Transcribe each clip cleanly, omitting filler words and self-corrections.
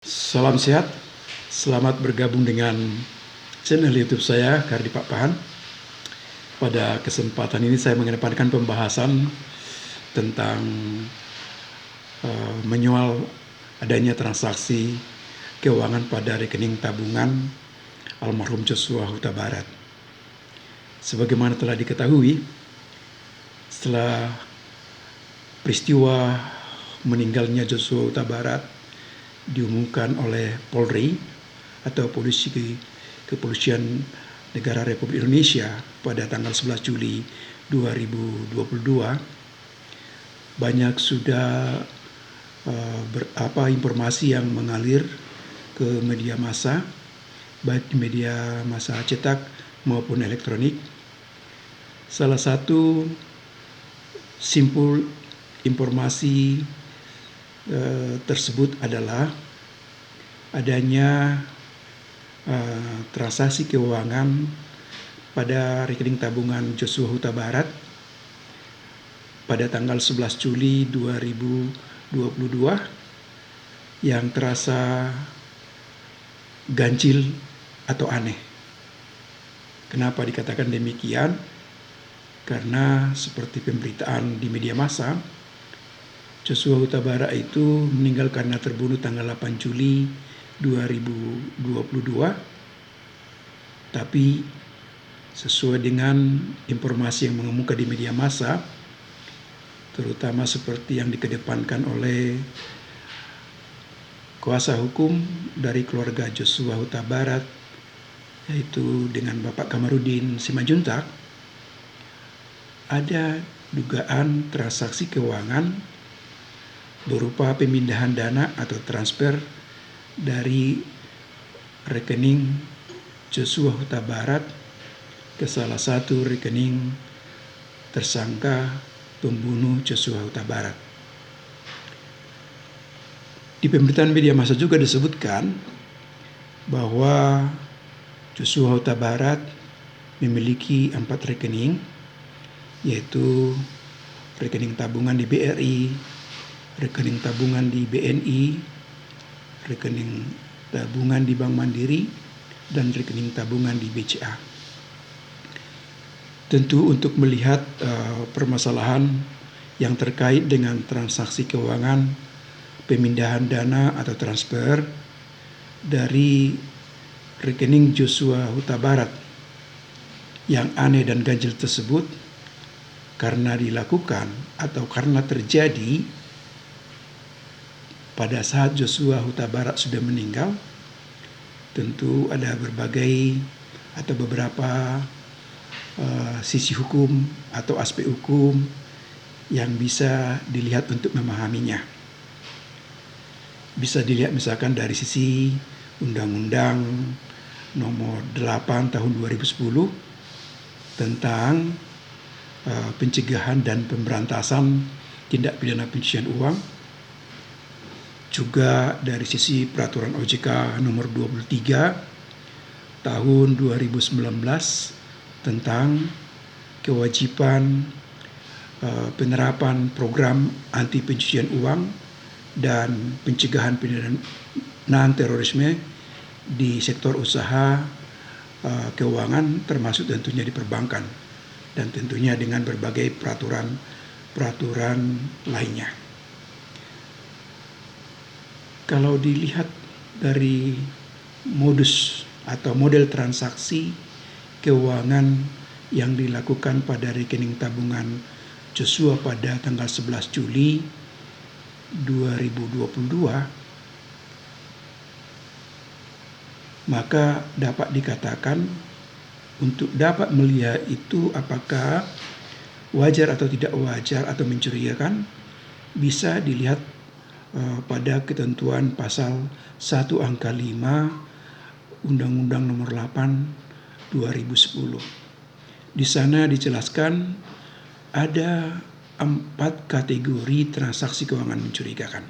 Salam sehat, selamat bergabung dengan channel YouTube saya, Kardi Pak Pahan. Pada kesempatan ini saya mengedepankan pembahasan tentang menyoal adanya transaksi keuangan pada rekening tabungan almarhum Joshua Huta Barat. Sebagaimana telah diketahui, setelah peristiwa meninggalnya Joshua Huta Barat diumumkan oleh Polri atau Kepolisian Negara Republik Indonesia pada tanggal 11 Juli 2022, banyak sudah informasi yang mengalir ke media massa, baik di media massa cetak maupun elektronik. Salah satu simpul informasi tersebut adalah adanya transaksi keuangan pada rekening tabungan Joshua Huta Barat pada tanggal 11 Juli 2022 yang terasa ganjil atau aneh. Kenapa dikatakan demikian? Karena seperti pemberitaan di media massa, Joshua Huta Barat itu meninggal karena terbunuh tanggal 8 Juli 2022. Tapi sesuai dengan informasi yang mengemuka di media massa, terutama seperti yang dikedepankan oleh kuasa hukum dari keluarga Joshua Huta Barat, yaitu dengan Bapak Kamarudin Simanjuntak, ada dugaan transaksi keuangan berupa pemindahan dana atau transfer dari rekening Joshua Huta Barat ke salah satu rekening tersangka pembunuh Joshua Huta Barat. Di pemberitaan media massa juga disebutkan bahwa Joshua Huta Barat memiliki 4 rekening, yaitu rekening tabungan di BRI, rekening tabungan di BNI, rekening tabungan di Bank Mandiri, dan rekening tabungan di BCA. Tentu untuk melihat permasalahan yang terkait dengan transaksi keuangan, pemindahan dana atau transfer dari rekening Joshua Huta Barat yang aneh dan ganjil tersebut, karena dilakukan atau karena terjadi pada saat Joshua Huta Barat sudah meninggal, tentu ada berbagai atau beberapa sisi hukum atau aspek hukum yang bisa dilihat untuk memahaminya. Bisa dilihat misalkan dari sisi Undang-Undang Nomor 8 Tahun 2010 tentang pencegahan dan pemberantasan tindak pidana pencucian uang. Juga dari sisi peraturan OJK nomor 23 tahun 2019 tentang kewajiban penerapan program anti pencucian uang dan pencegahan pendanaan terorisme di sektor usaha keuangan, termasuk tentunya di perbankan, dan tentunya dengan berbagai peraturan lainnya. Kalau dilihat dari modus atau model transaksi keuangan yang dilakukan pada rekening tabungan Joshua pada tanggal 11 Juli 2022, maka dapat dikatakan untuk dapat melihat itu apakah wajar atau tidak wajar atau mencurigakan, bisa dilihat pada ketentuan pasal 1 angka 5 Undang-Undang Nomor 8 2010. Di sana dijelaskan ada 4 kategori transaksi keuangan mencurigakan.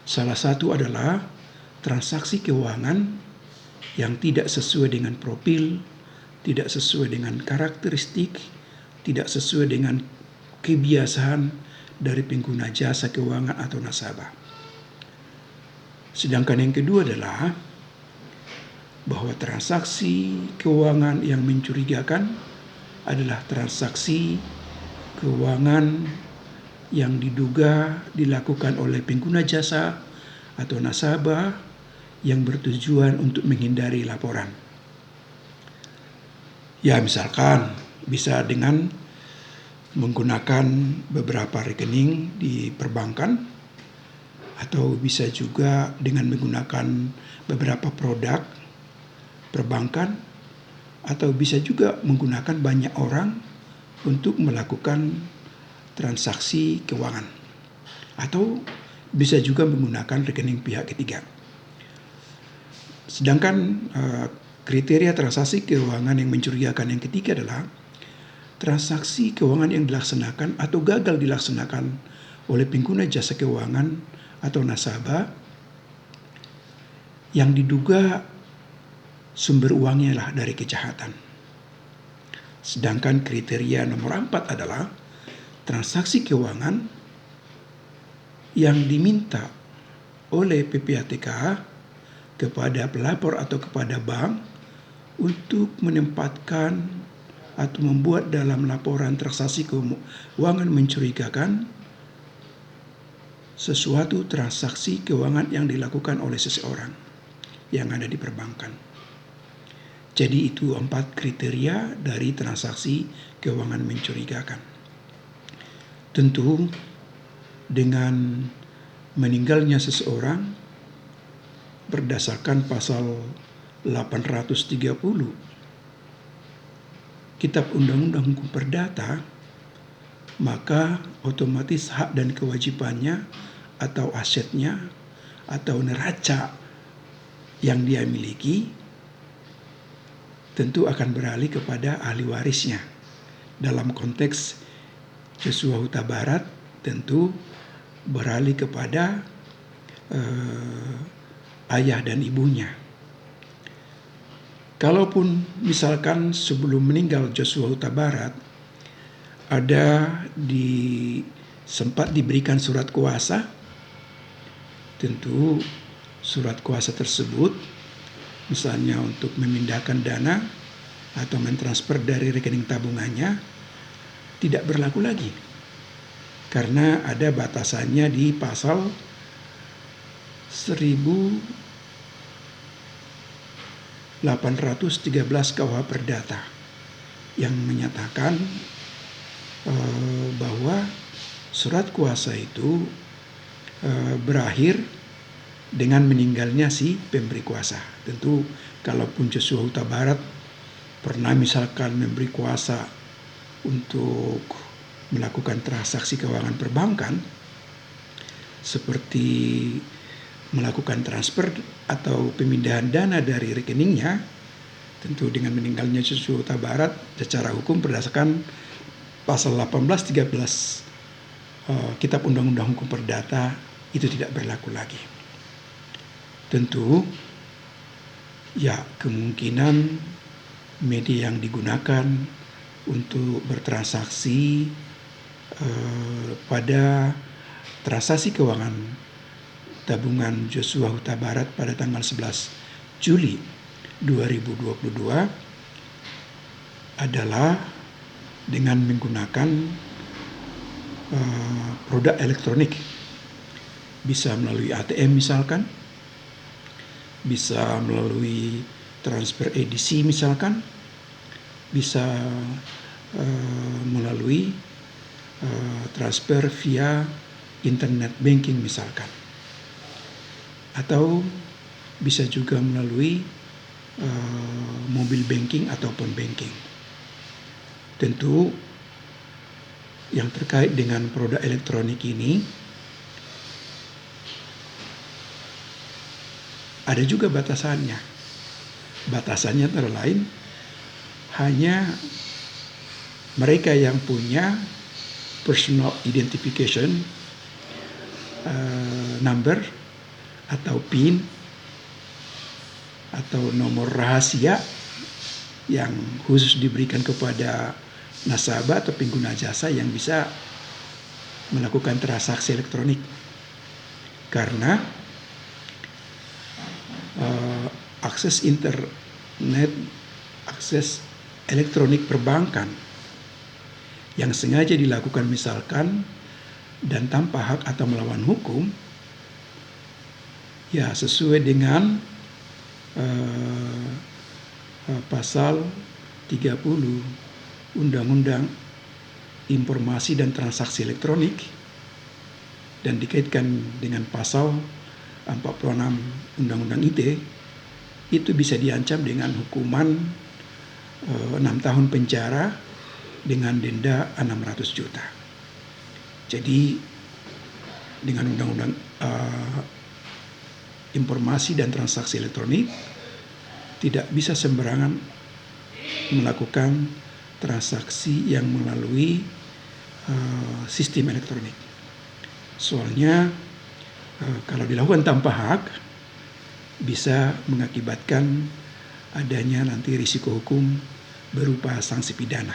Salah satu adalah transaksi keuangan yang tidak sesuai dengan profil, tidak sesuai dengan karakteristik, tidak sesuai dengan kebiasaan dari pengguna jasa keuangan atau nasabah. Sedangkan yang kedua adalah bahwa transaksi keuangan yang mencurigakan adalah transaksi keuangan yang diduga dilakukan oleh pengguna jasa atau nasabah yang bertujuan untuk menghindari laporan. Ya, misalkan bisa dengan menggunakan beberapa rekening di perbankan, atau bisa juga dengan menggunakan beberapa produk perbankan, atau bisa juga menggunakan banyak orang untuk melakukan transaksi keuangan, atau bisa juga menggunakan rekening pihak ketiga. Sedangkan kriteria transaksi keuangan yang mencurigakan yang ketiga adalah transaksi keuangan yang dilaksanakan atau gagal dilaksanakan oleh pengguna jasa keuangan atau nasabah yang diduga sumber uangnya lah dari kejahatan. Sedangkan kriteria nomor 4 adalah transaksi keuangan yang diminta oleh PPATK kepada pelapor atau kepada bank untuk menempatkan atau membuat dalam laporan transaksi keuangan mencurigakan sesuatu transaksi keuangan yang dilakukan oleh seseorang yang ada di perbankan. Jadi itu 4 kriteria dari transaksi keuangan mencurigakan. Tentu dengan meninggalnya seseorang berdasarkan pasal 830 Kitab Undang-Undang Hukum Perdata, maka otomatis hak dan kewajibannya atau asetnya atau neraca yang dia miliki tentu akan beralih kepada ahli warisnya. Dalam konteks Joshua Huta Barat tentu beralih kepada ayah dan ibunya. Kalaupun misalkan sebelum meninggal Joshua Huta Barat sempat diberikan surat kuasa, tentu surat kuasa tersebut misalnya untuk memindahkan dana atau mentransfer dari rekening tabungannya tidak berlaku lagi, karena ada batasannya di pasal 1813 KUH Perdata yang menyatakan bahwa surat kuasa itu berakhir dengan meninggalnya si pemberi kuasa. Tentu kalaupun Joshua Huta Barat pernah misalkan memberi kuasa untuk melakukan transaksi keuangan perbankan seperti melakukan transfer atau pemindahan dana dari rekeningnya, tentu dengan meninggalnya Joshua Huta Barat secara hukum berdasarkan pasal 1813 Kitab Undang-Undang Hukum Perdata itu tidak berlaku lagi. Tentu ya kemungkinan media yang digunakan untuk bertransaksi pada transaksi keuangan tabungan Joshua Huta Barat pada tanggal 11 Juli 2022 adalah dengan menggunakan produk elektronik, bisa melalui ATM misalkan, bisa melalui transfer edisi misalkan, bisa melalui transfer via internet banking misalkan, atau bisa juga melalui mobile banking ataupun banking. Tentu yang terkait dengan produk elektronik ini ada juga batasannya. Batasannya antara lain hanya mereka yang punya personal identification number atau PIN atau nomor rahasia yang khusus diberikan kepada nasabah atau pengguna jasa yang bisa melakukan transaksi elektronik. Karena akses internet, akses elektronik perbankan yang sengaja dilakukan misalkan dan tanpa hak atau melawan hukum, ya sesuai dengan pasal 30 Undang-Undang Informasi dan Transaksi Elektronik dan dikaitkan dengan pasal 46 Undang-Undang ITE, itu bisa diancam dengan hukuman 6 tahun penjara dengan denda 600 juta. Jadi dengan Undang-Undang Informasi dan Transaksi Elektronik tidak bisa sembarangan melakukan transaksi yang melalui sistem elektronik. Soalnya kalau dilakukan tanpa hak bisa mengakibatkan adanya nanti risiko hukum berupa sanksi pidana.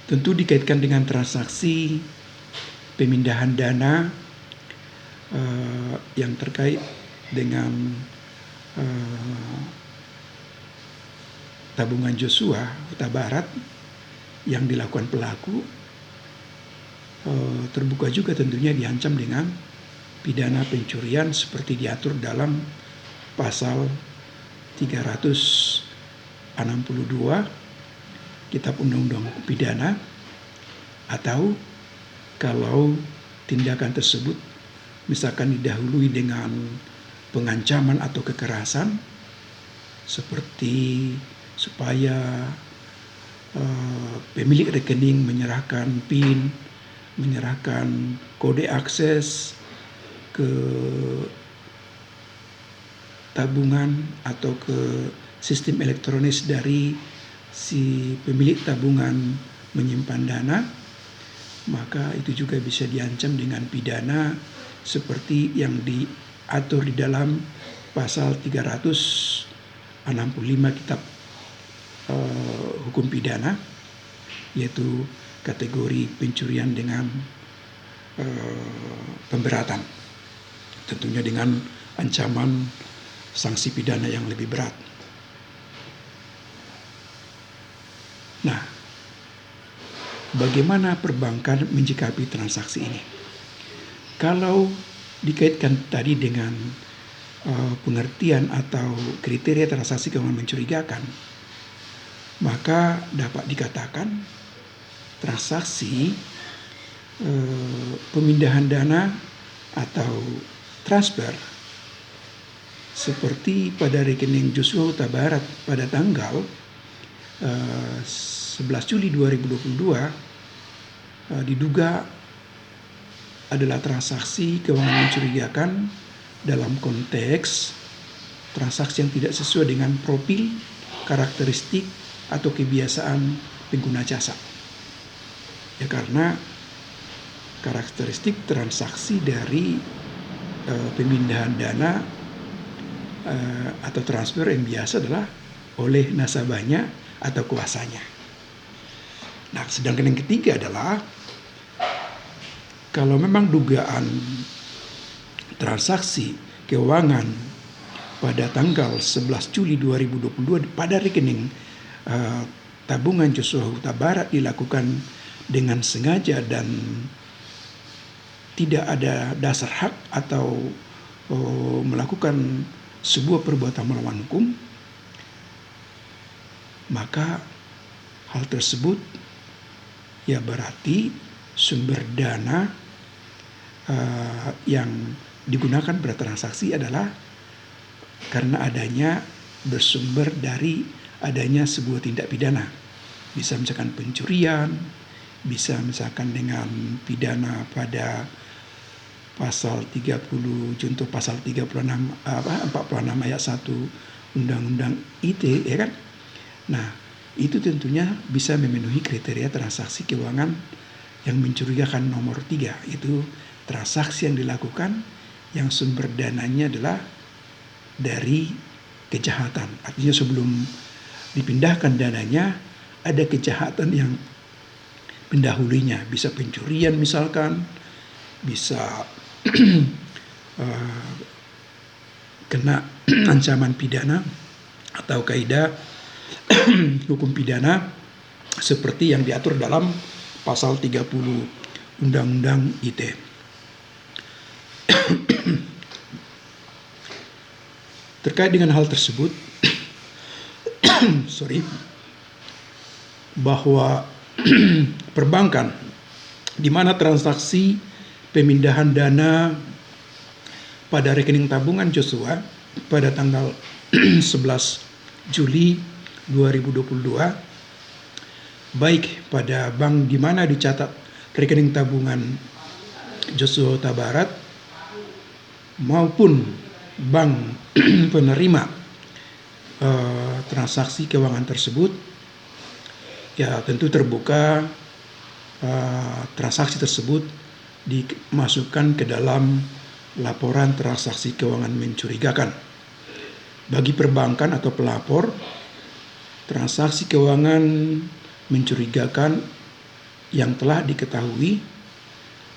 Tentu dikaitkan dengan transaksi pemindahan dana yang terkait dengan tabungan Joshua Huta Barat yang dilakukan pelaku, terbuka juga tentunya diancam dengan pidana pencurian seperti diatur dalam pasal 362 Kitab Undang-Undang Hukum Pidana, atau kalau tindakan tersebut misalkan didahului dengan pengancaman atau kekerasan seperti supaya pemilik rekening menyerahkan PIN, menyerahkan kode akses ke tabungan atau ke sistem elektronis dari si pemilik tabungan menyimpan dana, maka itu juga bisa diancam dengan pidana seperti yang diatur di dalam pasal 365 Kitab Hukum Pidana, yaitu kategori pencurian dengan pemberatan, tentunya dengan ancaman sanksi pidana yang lebih berat. Nah, bagaimana perbankan menyikapi transaksi ini? Kalau dikaitkan tadi dengan pengertian atau kriteria transaksi keuangan mencurigakan, maka dapat dikatakan transaksi pemindahan dana atau transfer seperti pada rekening Joshua Huta Barat pada tanggal 11 Juli 2022 diduga adalah transaksi keuangan mencurigakan dalam konteks transaksi yang tidak sesuai dengan profil, karakteristik, atau kebiasaan pengguna jasa. Ya, karena karakteristik transaksi dari pemindahan dana atau transfer yang biasa adalah oleh nasabahnya atau kuasanya. Nah, sedangkan yang ketiga adalah kalau memang dugaan transaksi keuangan pada tanggal 11 Juli 2022 pada rekening tabungan Joshua Huta Barat dilakukan dengan sengaja dan tidak ada dasar hak atau melakukan sebuah perbuatan melawan hukum, maka hal tersebut ya berarti sumber dana yang digunakan pada transaksi adalah karena adanya bersumber dari adanya sebuah tindak pidana. Bisa misalkan pencurian, bisa misalkan dengan pidana pada pasal 30 junto pasal 46 46 ayat 1 Undang-Undang ITE, ya kan? Nah, itu tentunya bisa memenuhi kriteria transaksi keuangan yang mencurigakan nomor 3, itu transaksi yang dilakukan yang sumber dananya adalah dari kejahatan. Artinya sebelum dipindahkan dananya ada kejahatan yang mendahulunya, bisa pencurian misalkan, bisa kena ancaman pidana atau kaidah hukum pidana seperti yang diatur dalam pasal 30 Undang-Undang ITE. Terkait dengan hal tersebut, bahwa perbankan di mana transaksi pemindahan dana pada rekening tabungan Joshua pada tanggal 11 Juli 2022, baik pada bank di mana dicatat rekening tabungan Joshua Huta Barat maupun bank penerima transaksi keuangan tersebut, ya tentu terbuka transaksi tersebut dimasukkan ke dalam laporan transaksi keuangan mencurigakan. Bagi perbankan atau pelapor, transaksi keuangan mencurigakan yang telah diketahui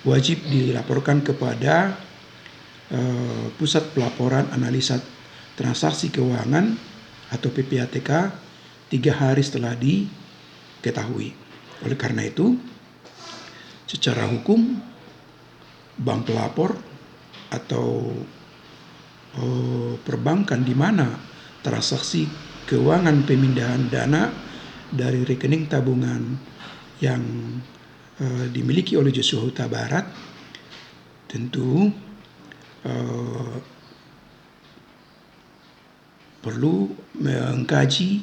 wajib dilaporkan kepada Pusat Pelaporan Analisa Transaksi Keuangan atau PPATK 3 hari setelah diketahui. Oleh karena itu, secara hukum, bank pelapor atau perbankan di mana transaksi keuangan pemindahan dana dari rekening tabungan yang dimiliki oleh Joshua Huta Barat tentu perlu mengkaji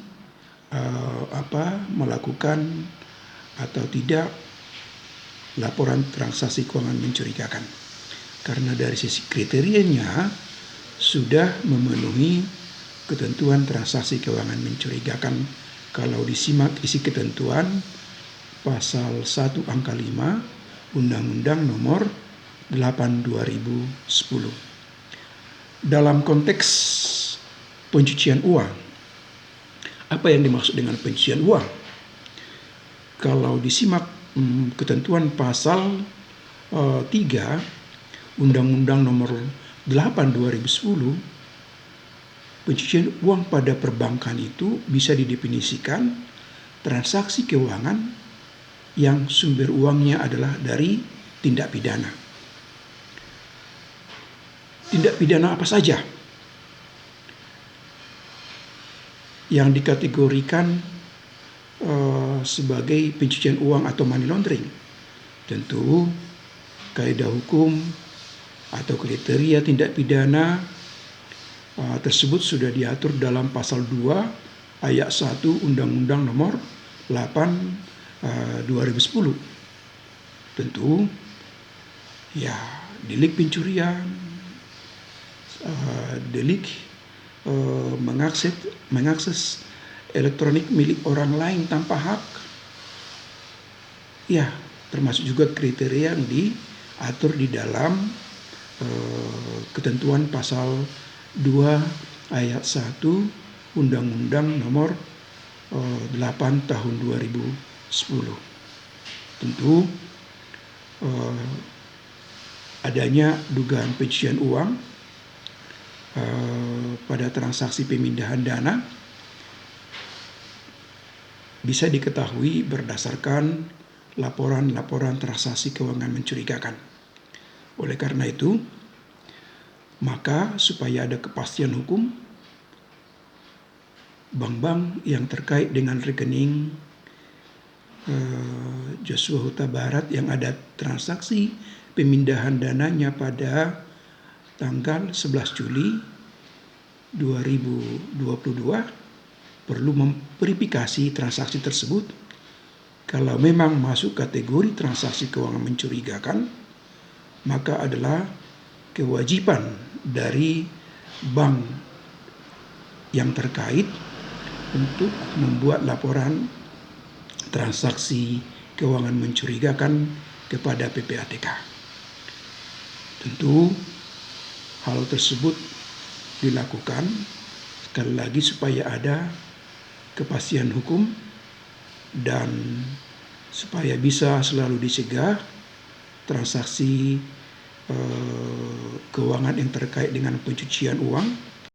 melakukan atau tidak laporan transaksi keuangan mencurigakan, karena dari sisi kriterianya sudah memenuhi ketentuan transaksi keuangan mencurigakan kalau disimak isi ketentuan pasal 1 angka 5 Undang-Undang Nomor 8/2010. Dalam konteks pencucian uang, apa yang dimaksud dengan pencucian uang? Kalau disimak ketentuan pasal 3 Undang-Undang Nomor 8/2010, pencucian uang pada perbankan itu bisa didefinisikan transaksi keuangan yang sumber uangnya adalah dari tindak pidana. Tindak pidana apa saja yang dikategorikan sebagai pencucian uang atau money laundering? Tentu kaidah hukum atau kriteria tindak pidana tersebut sudah diatur dalam pasal 2 ayat 1 Undang-Undang Nomor 8/2010. Tentu ya delik pencurian, delik mengakses elektronik milik orang lain tanpa hak, ya termasuk juga kriteria yang diatur di dalam ketentuan pasal 2 ayat 1 Undang-Undang Nomor 8 tahun 2010. Tentu adanya dugaan pencucian uang pada transaksi pemindahan dana bisa diketahui berdasarkan laporan-laporan transaksi keuangan mencurigakan. Oleh karena itu, maka supaya ada kepastian hukum, bank-bank yang terkait dengan rekening Joshua Huta Barat yang ada transaksi pemindahan dananya pada tanggal 11 Juli 2022 perlu memverifikasi transaksi tersebut. Kalau memang masuk kategori transaksi keuangan mencurigakan, maka adalah kewajiban dari bank yang terkait untuk membuat laporan transaksi keuangan mencurigakan kepada PPATK. Tentu hal tersebut dilakukan sekali lagi supaya ada kepastian hukum dan supaya bisa selalu dicegah transaksi keuangan yang terkait dengan pencucian uang